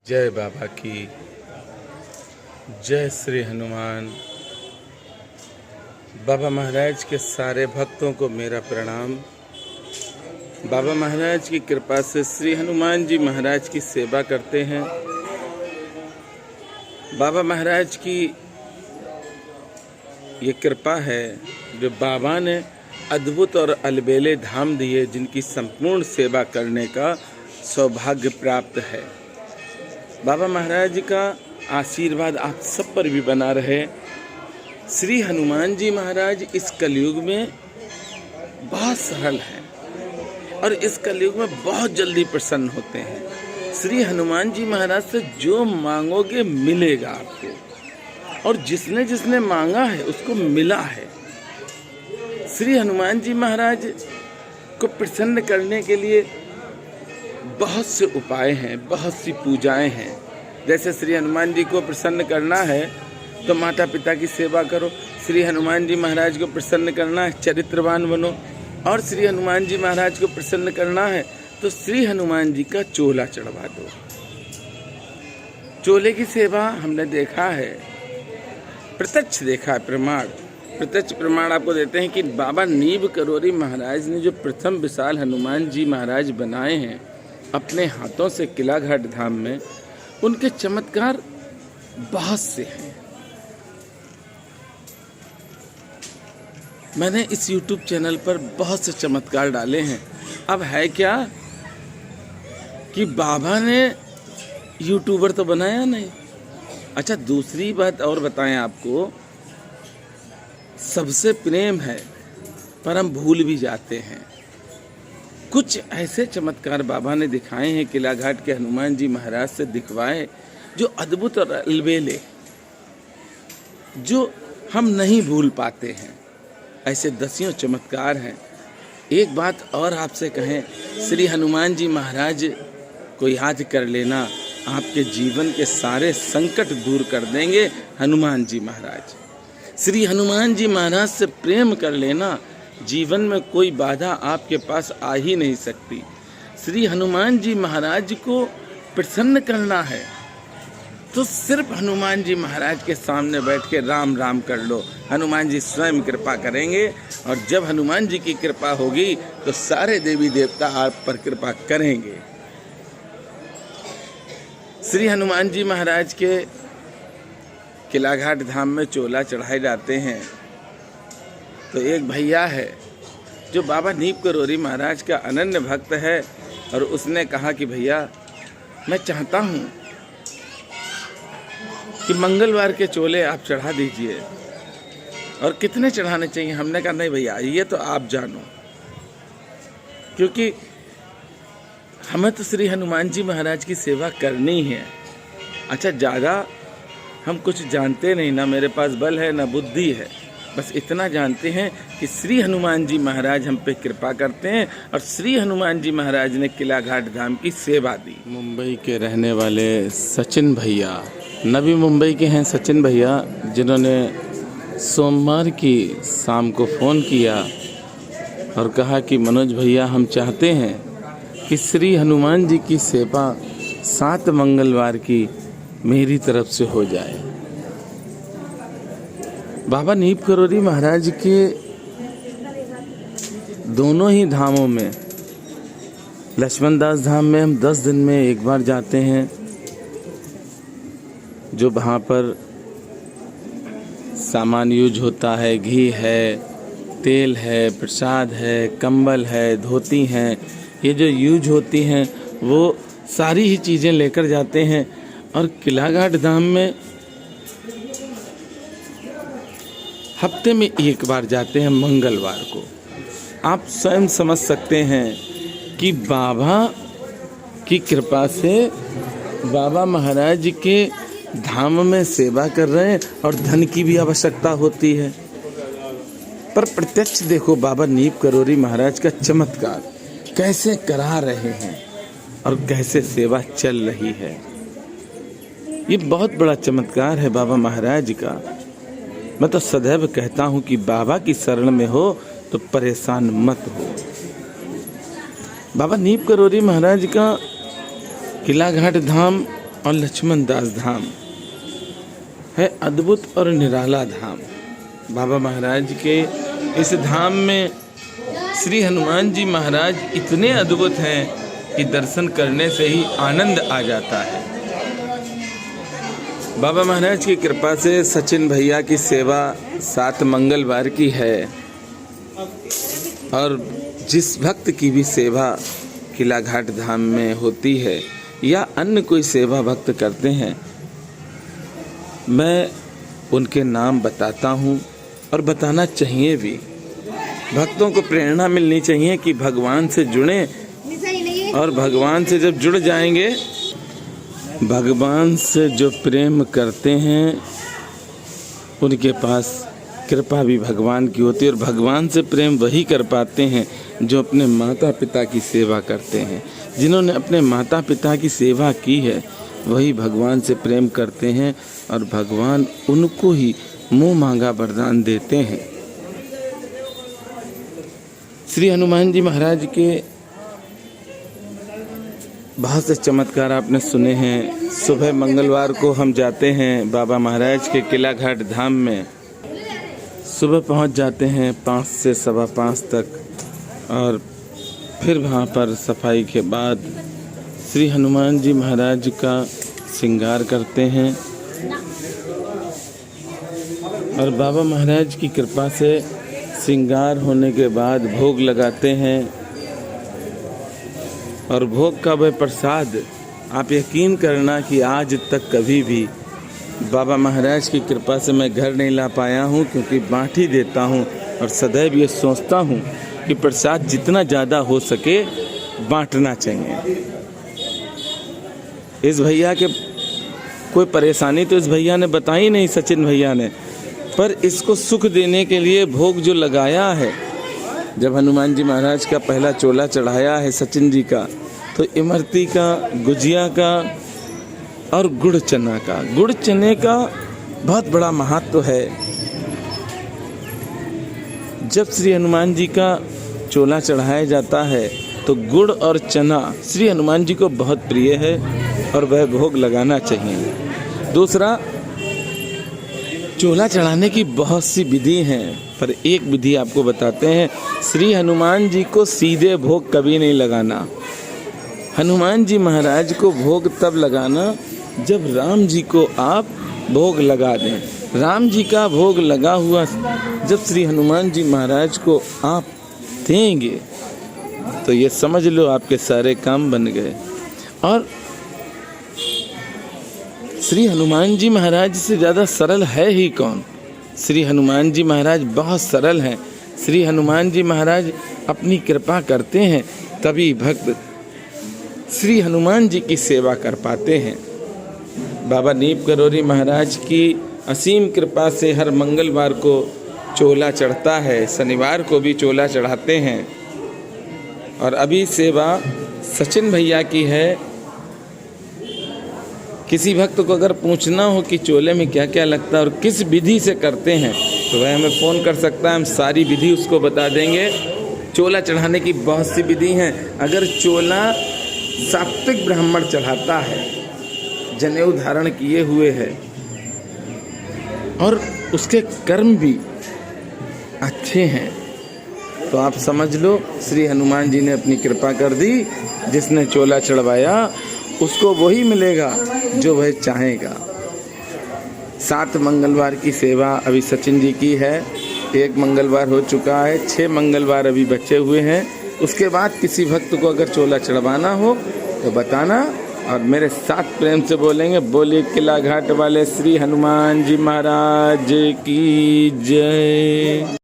जय बाबा की जय। श्री हनुमान बाबा महाराज के सारे भक्तों को मेरा प्रणाम। बाबा महाराज की कृपा से श्री हनुमान जी महाराज की सेवा करते हैं। बाबा महाराज की ये कृपा है जो बाबा ने अद्भुत और अलबेले धाम दिए, जिनकी संपूर्ण सेवा करने का सौभाग्य प्राप्त है। बाबा महाराज का आशीर्वाद आप सब पर भी बना रहे। श्री हनुमान जी महाराज इस कलयुग में बहुत सरल हैं और इस कलयुग में बहुत जल्दी प्रसन्न होते हैं। श्री हनुमान जी महाराज से जो मांगोगे मिलेगा आपको, और जिसने जिसने मांगा है उसको मिला है। श्री हनुमान जी महाराज को प्रसन्न करने के लिए बहुत से उपाय हैं, बहुत सी पूजाएं हैं। जैसे श्री हनुमान जी को प्रसन्न करना है तो माता पिता की सेवा करो। श्री हनुमान जी महाराज को प्रसन्न करना है, चरित्रवान बनो। और श्री हनुमान जी महाराज को प्रसन्न करना है तो श्री हनुमान जी का चोला चढ़वा दो। चोले की सेवा हमने देखा है, प्रत्यक्ष देखा है। प्रत्यक्ष प्रमाण आपको देते हैं कि बाबा नीब करोरी महाराज ने जो प्रथम विशाल हनुमान जी महाराज बनाए हैं अपने हाथों से किला घाट धाम में, उनके चमत्कार बहुत से हैं। मैंने इस YouTube चैनल पर बहुत से चमत्कार डाले हैं। अब है क्या कि बाबा ने यूट्यूबर तो बनाया नहीं। अच्छा, दूसरी बात और बताएं आपको, सबसे प्रेम है पर हम भूल भी जाते हैं। कुछ ऐसे चमत्कार बाबा ने दिखाए हैं, किला घाट के हनुमान जी महाराज से दिखवाए, जो अद्भुत और अलबेले, जो हम नहीं भूल पाते हैं। ऐसे दसियों चमत्कार हैं। एक बात और आपसे कहें, श्री हनुमान जी महाराज को याद कर लेना, आपके जीवन के सारे संकट दूर कर देंगे हनुमान जी महाराज। श्री हनुमान जी महाराज से प्रेम कर लेना, जीवन में कोई बाधा आपके पास आ ही नहीं सकती। श्री हनुमान जी महाराज को प्रसन्न करना है तो सिर्फ हनुमान जी महाराज के सामने बैठ के राम राम कर लो, हनुमान जी स्वयं कृपा करेंगे। और जब हनुमान जी की कृपा होगी तो सारे देवी देवता आप पर कृपा करेंगे। श्री हनुमान जी महाराज के किला घाट धाम में चोला चढ़ाए जाते हैं। तो एक भैया है जो बाबा नीब करोरी महाराज का अनन्य भक्त है, और उसने कहा कि भैया मैं चाहता हूँ कि मंगलवार के चोले आप चढ़ा दीजिए। और कितने चढ़ाने चाहिए? हमने कहा नहीं भैया, ये तो आप जानो, क्योंकि हमें तो श्री हनुमान जी महाराज की सेवा करनी है। अच्छा, ज़्यादा हम कुछ जानते नहीं, ना मेरे पास बल है ना बुद्धि है। बस इतना जानते हैं कि श्री हनुमान जी महाराज हम पे कृपा करते हैं, और श्री हनुमान जी महाराज ने किला घाट धाम की सेवा दी। मुंबई के रहने वाले सचिन भैया, नवी मुंबई के हैं सचिन भैया, जिन्होंने सोमवार की शाम को फ़ोन किया और कहा कि मनोज भैया, हम चाहते हैं कि श्री हनुमान जी की सेवा 7 मंगलवार की मेरी तरफ से हो जाए। बाबा नीब करोरी महाराज के दोनों ही धामों में, लक्ष्मण दास धाम में हम 10 दिन में एक बार जाते हैं, जो वहाँ पर सामान यूज होता है, घी है, तेल है, प्रसाद है, कंबल है, धोती हैं, ये जो यूज होती हैं वो सारी ही चीज़ें लेकर जाते हैं। और किला घाट धाम में हफ्ते में एक बार जाते हैं, मंगलवार को। आप स्वयं समझ सकते हैं कि बाबा की कृपा से बाबा महाराज के धाम में सेवा कर रहे हैं, और धन की भी आवश्यकता होती है। पर प्रत्यक्ष देखो बाबा नीब करोरी महाराज का चमत्कार कैसे करा रहे हैं और कैसे सेवा चल रही है। ये बहुत बड़ा चमत्कार है बाबा महाराज का। मैं तो सदैव कहता हूँ कि बाबा की शरण में हो तो परेशान मत हो। बाबा नीब करोरी महाराज का किला घाट धाम और लक्ष्मण दास धाम है अद्भुत और निराला धाम। बाबा महाराज के इस धाम में श्री हनुमान जी महाराज इतने अद्भुत हैं कि दर्शन करने से ही आनंद आ जाता है। बाबा महाराज की कृपा से सचिन भैया की सेवा 7 मंगलवार की है और जिस भक्त की भी सेवा किला घाट धाम में होती है या अन्य कोई सेवा भक्त करते हैं, मैं उनके नाम बताता हूँ और बताना चाहिए भी। भक्तों को प्रेरणा मिलनी चाहिए कि भगवान से जुड़ें और भगवान से जब जुड़ जाएंगे, भगवान से जो प्रेम करते हैं उनके पास कृपा भी भगवान की होती है और भगवान से प्रेम वही कर पाते हैं जो अपने माता पिता की सेवा करते हैं। जिन्होंने अपने माता पिता की सेवा की है वही भगवान से प्रेम करते हैं और भगवान उनको ही मुँह मांगा वरदान देते हैं। श्री हनुमान जी महाराज के बहुत से चमत्कार आपने सुने हैं। सुबह मंगलवार को हम जाते हैं बाबा महाराज के किला घाट धाम में। सुबह पहुंच जाते हैं 5 से 5:15 तक और फिर वहां पर सफाई के बाद श्री हनुमान जी महाराज का श्रृंगार करते हैं और बाबा महाराज की कृपा से श्रृंगार होने के बाद भोग लगाते हैं और भोग का वह प्रसाद आप यकीन करना कि आज तक कभी भी बाबा महाराज की कृपा से मैं घर नहीं ला पाया हूँ, क्योंकि बाँट ही देता हूँ और सदैव ये सोचता हूँ कि प्रसाद जितना ज़्यादा हो सके बांटना चाहिए। इस भैया के कोई परेशानी तो इस भैया ने बताई नहीं, सचिन भैया ने, पर इसको सुख देने के लिए भोग जो लगाया है, जब हनुमान जी महाराज का पहला चोला चढ़ाया है सचिन जी का, तो इमरती का, गुजिया का और गुड़ चना का। गुड़ चने का बहुत बड़ा महत्व है। जब श्री हनुमान जी का चोला चढ़ाया जाता है तो गुड़ और चना श्री हनुमान जी को बहुत प्रिय है और वह भोग लगाना चाहिए। दूसरा, चोला चढ़ाने की बहुत सी विधि हैं, पर एक विधि आपको बताते हैं। श्री हनुमान जी को सीधे भोग कभी नहीं लगाना। हनुमान जी महाराज को भोग तब लगाना जब राम जी को आप भोग लगा दें। राम जी का भोग लगा हुआ जब श्री हनुमान जी महाराज को आप देंगे तो ये समझ लो आपके सारे काम बन गए। और श्री हनुमान जी महाराज से ज़्यादा सरल है ही कौन। श्री हनुमान जी महाराज बहुत सरल हैं। श्री हनुमान जी महाराज अपनी कृपा करते हैं तभी भक्त श्री हनुमान जी की सेवा कर पाते हैं। बाबा नीप करोरी महाराज की असीम कृपा से हर मंगलवार को चोला चढ़ता है, शनिवार को भी चोला चढ़ाते हैं। और अभी सेवा सचिन भैया की है। किसी भक्त को अगर पूछना हो कि चोले में क्या क्या लगता है और किस विधि से करते हैं तो वह हमें फ़ोन कर सकता है, हम सारी विधि उसको बता देंगे। चोला चढ़ाने की बहुत सी विधि हैं। अगर चोला सात्विक ब्राह्मण चढ़ाता है, जनेऊ धारण किए हुए है और उसके कर्म भी अच्छे हैं, तो आप समझ लो श्री हनुमान जी ने अपनी कृपा कर दी। जिसने चोला चढ़वाया उसको वही मिलेगा जो वह चाहेगा। 7 मंगलवार की सेवा अभी सचिन जी की है। 1 मंगलवार हो चुका है, 6 मंगलवार अभी बचे हुए हैं। उसके बाद किसी भक्त को अगर चोला चढ़वाना हो तो बताना और मेरे साथ प्रेम से बोलेंगे, बोलिए किला घाट वाले श्री हनुमान जी महाराज की जय।